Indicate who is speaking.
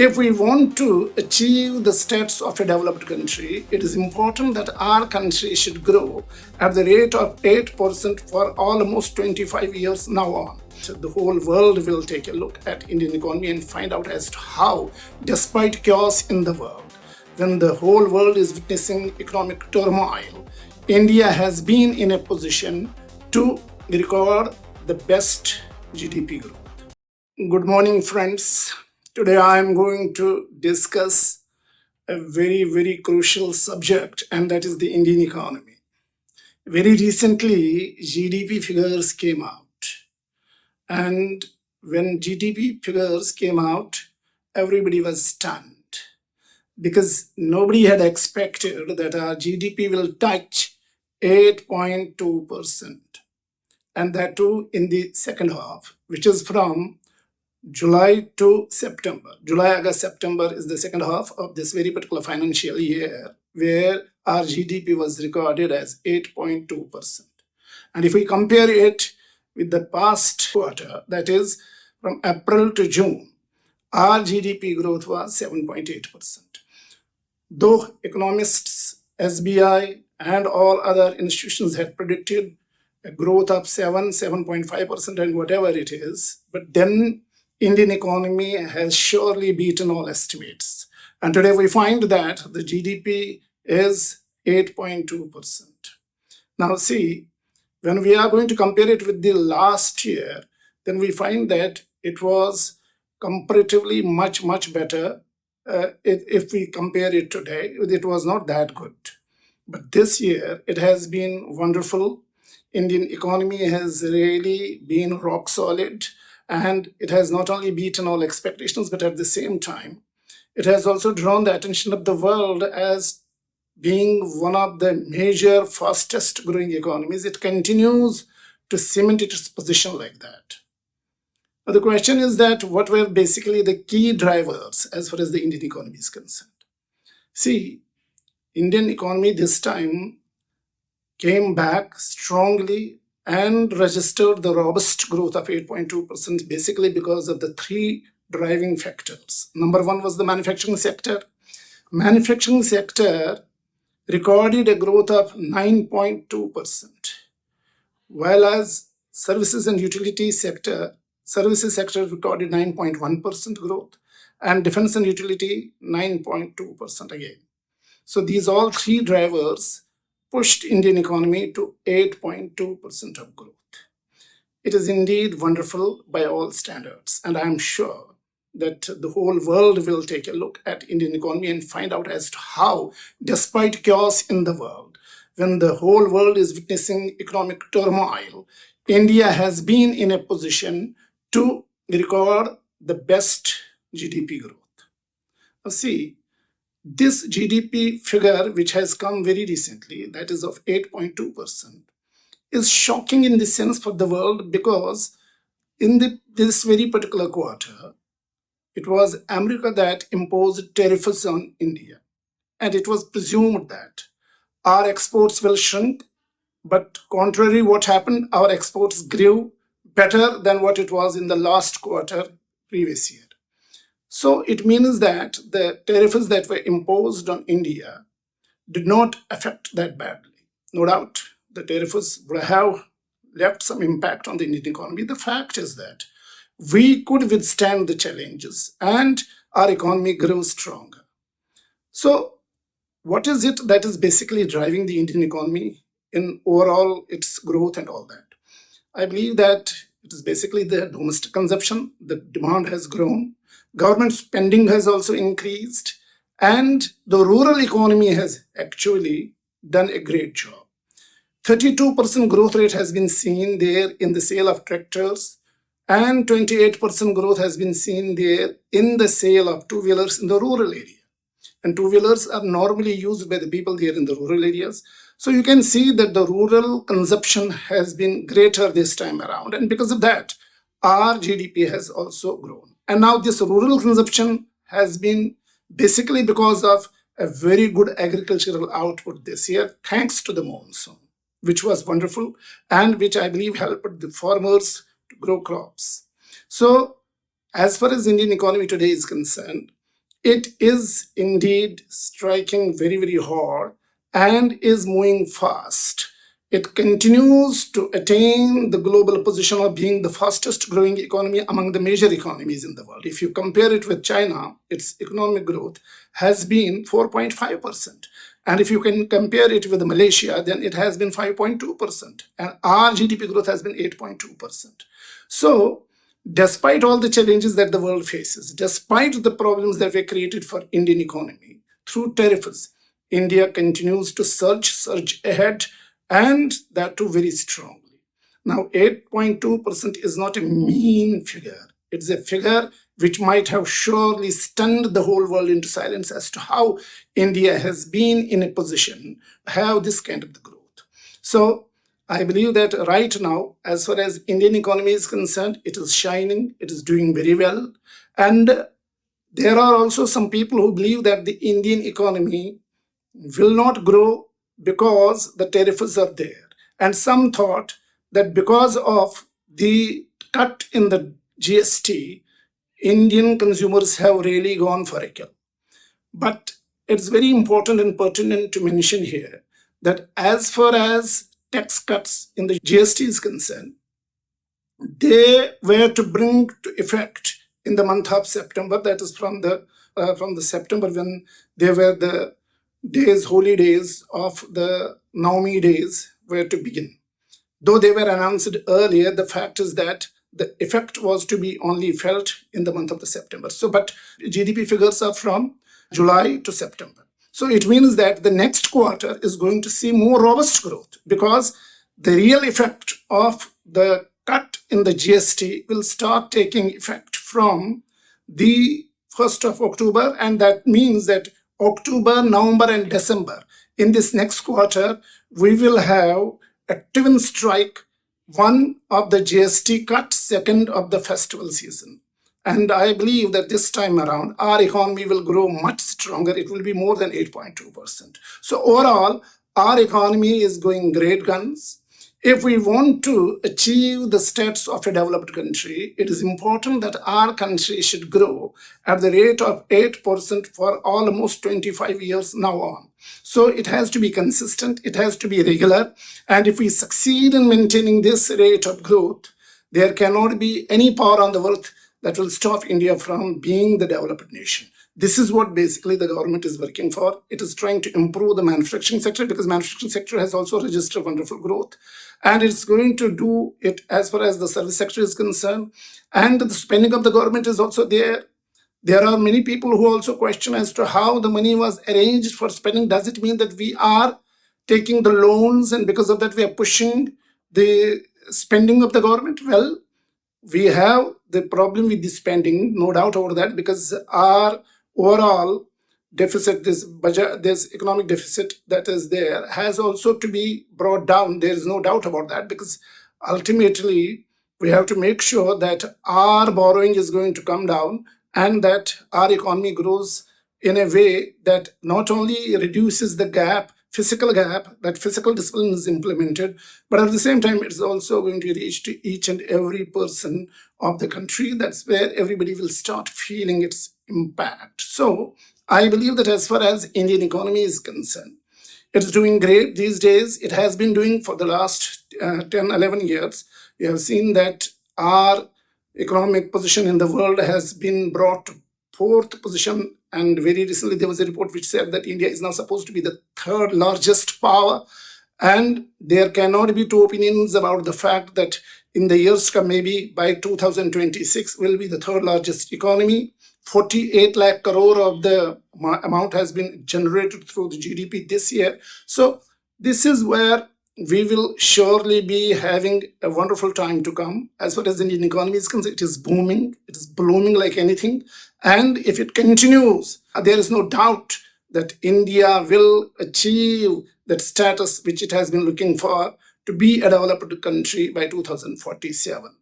Speaker 1: If we want to achieve the status of a developed country, it is important that our country should grow at the rate of 8% for almost 25 years now on. The whole world will take a look at Indian economy and find out as to how, despite chaos in the world, when the whole world is witnessing economic turmoil, India has been in a position to record the best GDP growth. Good morning, friends. Today I am going to discuss a very crucial subject, and that is the Indian economy. Very recently, GDP figures came out. And when GDP figures came out, everybody was stunned because nobody had expected that our GDP will touch 8.2%. And that too in the second half, which is from July to September. July, August, September is the second half of this very particular financial year, where our GDP was recorded as 8.2%. And if we compare it with the past quarter, that is from April to June, our GDP growth was 7.8%. Though economists, SBI, and all other institutions had predicted a growth of 7.5%, and whatever it is, but then Indian economy has surely beaten all estimates. And today we find that the GDP is 8.2%. Now see, when we are going to compare it with the last year, then we find that it was comparatively much better. If we compare it today, it was not that good. But this year, it has been wonderful. Indian economy has really been rock solid. And it has not only beaten all expectations, but at the same time, it has also drawn the attention of the world as being one of the major fastest growing economies. It continues to cement its position like that. Now, the question is that what were basically the key drivers as far as the Indian economy is concerned? See, Indian economy this time came back strongly and registered the robust growth of 8.2%, basically because of the three driving factors. Number one was the manufacturing sector. Manufacturing sector recorded a growth of 9.2%, while as services and services sector recorded 9.1% growth, and defense and utility 9.2% again. So these all three drivers pushed Indian economy to 8.2% of growth. It is indeed wonderful by all standards, and I am sure that the whole world will take a look at Indian economy and find out as to how, despite chaos in the world, when the whole world is witnessing economic turmoil, India has been in a position to record the best GDP growth. Now see, this GDP figure, which has come very recently, that is of 8.2%, is shocking in the sense for the world because in this very particular quarter, it was America that imposed tariffs on India. And it was presumed that our exports will shrink, but contrary what happened, our exports grew better than what it was in the last quarter previous year. So it means that the tariffs that were imposed on India did not affect that badly. No doubt, the tariffs would have left some impact on the Indian economy. The fact is that we could withstand the challenges and our economy grew stronger. So what is it that is basically driving the Indian economy in overall its growth and all that? I believe that it is basically the domestic consumption. The demand has grown. Government spending has also increased, and the rural economy has actually done a great job. 32% growth rate has been seen there in the sale of tractors, and 28% growth has been seen there in the sale of two-wheelers in the rural area. And two-wheelers are normally used by the people there in the rural areas. So you can see that the rural consumption has been greater this time around, and because of that, our GDP has also grown. And now this rural consumption has been basically because of a very good agricultural output this year, thanks to the monsoon, which was wonderful and which I believe helped the farmers to grow crops. So as far as Indian economy today is concerned, it is indeed striking very, very hard and is moving fast. It continues to attain the global position of being the fastest growing economy among the major economies in the world. If you compare it with China, its economic growth has been 4.5%. And if you can compare it with Malaysia, then it has been 5.2%. And our GDP growth has been 8.2%. So, despite all the challenges that the world faces, despite the problems that were created for Indian economy through tariffs, India continues to surge ahead, and that too very strongly. Now, 8.2% is not a mean figure. It's a figure which might have surely stunned the whole world into silence as to how India has been in a position to have this kind of the growth. So, I believe that right now, as far as Indian economy is concerned, it is shining, it is doing very well. And there are also some people who believe that the Indian economy will not grow because the tariffs are there. And some thought that because of the cut in the GST, Indian consumers have really gone for a kill. But it's very important and pertinent to mention here that as far as tax cuts in the GST is concerned, they were to bring to effect in the month of September. That is from the September, when they were the days, holy days of the Navami days were to begin. Though they were announced earlier, the fact is that the effect was to be only felt in the month of the September. So, but GDP figures are from July to September. So it means that the next quarter is going to see more robust growth, because the real effect of the cut in the GST will start taking effect from the 1st of October, and that means that October, November, and December, in this next quarter, we will have a twin strike, one of the GST cut, second of the festival season. And I believe that this time around, our economy will grow much stronger. It will be more than 8.2%. So overall, our economy is going great guns. If we want to achieve the status of a developed country, it is important that our country should grow at the rate of 8% for almost 25 years now on. So it has to be consistent, it has to be regular, and if we succeed in maintaining this rate of growth, there cannot be any power on the earth that will stop India from being the developed nation. This is what basically the government is working for. It is trying to improve the manufacturing sector, because manufacturing sector has also registered wonderful growth. And it's going to do it as far as the service sector is concerned. And the spending of the government is also there. There are many people who also question as to how the money was arranged for spending. Does it mean that we are taking the loans and because of that we are pushing the spending of the government? Well, we have the problem with the spending, no doubt over that, because our overall deficit, this budget, this economic deficit that is there, has also to be brought down. There is no doubt about that, because ultimately we have to make sure that our borrowing is going to come down and that our economy grows in a way that not only reduces the gap, fiscal gap, that fiscal discipline is implemented, but at the same time, it's also going to reach to each and every person of the country. That's where everybody will start feeling its impact. So I believe that as far as Indian economy is concerned, it's doing great these days. It has been doing for the last 10, 11 years. We have seen that our economic position in the world has been brought to fourth position. And very recently, there was a report which said that India is now supposed to be the third largest power. And there cannot be two opinions about the fact that in the years to come, maybe by 2026, will be the third largest economy. 48 lakh crore of the amount has been generated through the GDP this year. So this is where we will surely be having a wonderful time to come. As far as the Indian economy is concerned, it is booming, it is blooming like anything. And if it continues, there is no doubt that India will achieve that status which it has been looking for, to be a developed country by 2047.